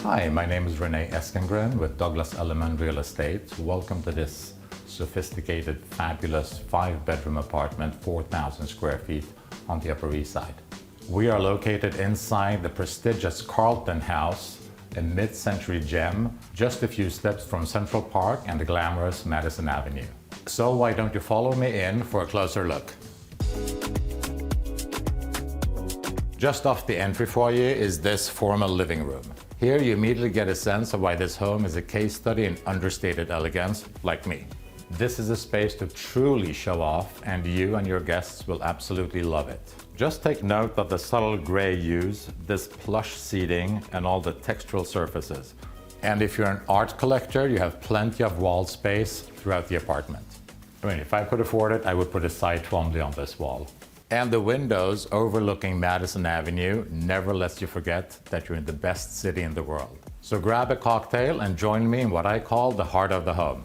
Hi, my name is Rene Eskengren with Douglas Elliman Real Estate. Welcome to this sophisticated, fabulous 5-bedroom apartment, 4,000 square feet on the Upper East Side. We are located inside the prestigious Carlton House, a mid-century gem, just a few steps from Central Park and the glamorous Madison Avenue. So why don't you follow me in for a closer look? Just off the entry foyer is this formal living room. Here you immediately get a sense of why this home is a case study in understated elegance, like me. This is a space to truly show off, and you and your guests will absolutely love it. Just take note of the subtle gray hues, this plush seating, and all the textural surfaces. And if you're an art collector, you have plenty of wall space throughout the apartment. I mean, if I could afford it, I would put a side Twombly on this wall. And the windows overlooking Madison Avenue never lets you forget that you're in the best city in the world. So grab a cocktail and join me in what I call the heart of the home.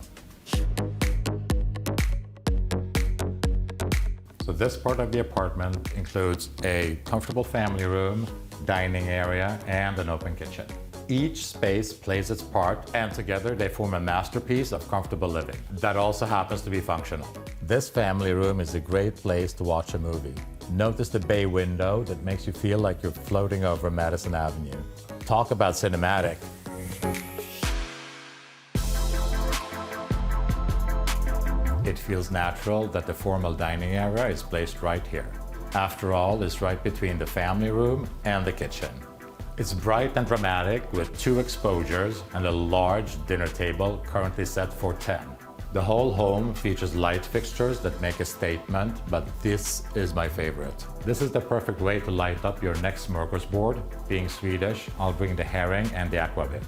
So this part of the apartment includes a comfortable family room, dining area, and an open kitchen. Each space plays its part, and together they form a masterpiece of comfortable living that also happens to be functional. This family room is a great place to watch a movie. Notice the bay window that makes you feel like you're floating over Madison Avenue. Talk about cinematic. It feels natural that the formal dining area is placed right here. After all, it's right between the family room and the kitchen. It's bright and dramatic with 2 exposures and a large dinner table currently set for 10. The whole home features light fixtures that make a statement, but this is my favorite. This is the perfect way to light up your next smorgasbord. Being Swedish, I'll bring the herring and the aquavit.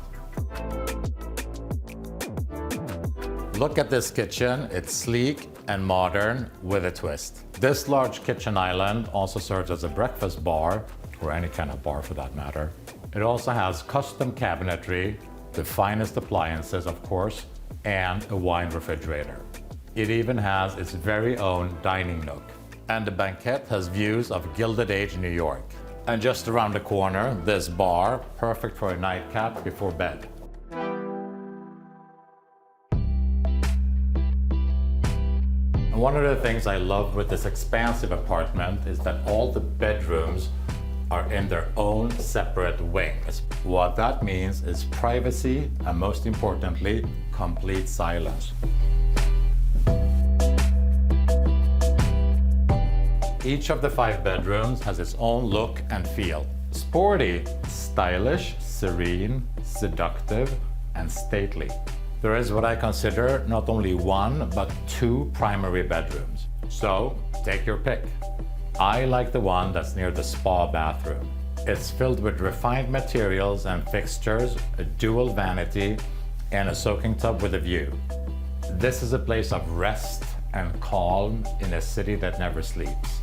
Look at this kitchen. It's sleek and modern with a twist. This large kitchen island also serves as a breakfast bar, or any kind of bar for that matter. It also has custom cabinetry, the finest appliances of course, and a wine refrigerator. It even has its very own dining nook. And the banquette has views of Gilded Age New York. And just around the corner, this bar, perfect for a nightcap before bed. One of the things I love with this expansive apartment is that all the bedrooms are in their own separate wings. What that means is privacy and, most importantly, complete silence. Each of the 5 bedrooms has its own look and feel. Sporty, stylish, serene, seductive, and stately. There is what I consider not only 1, but 2 primary bedrooms. So take your pick. I like the one that's near the spa bathroom. It's filled with refined materials and fixtures, a dual vanity, and a soaking tub with a view. This is a place of rest and calm in a city that never sleeps.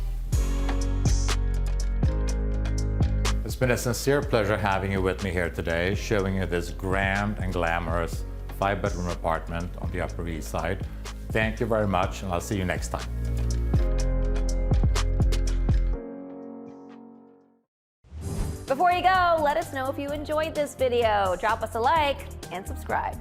It's been a sincere pleasure having you with me here today, showing you this grand and glamorous 5-bedroom apartment on the Upper East Side. Thank you very much, and I'll see you next time. Before you go, let us know if you enjoyed this video. Drop us a like and subscribe.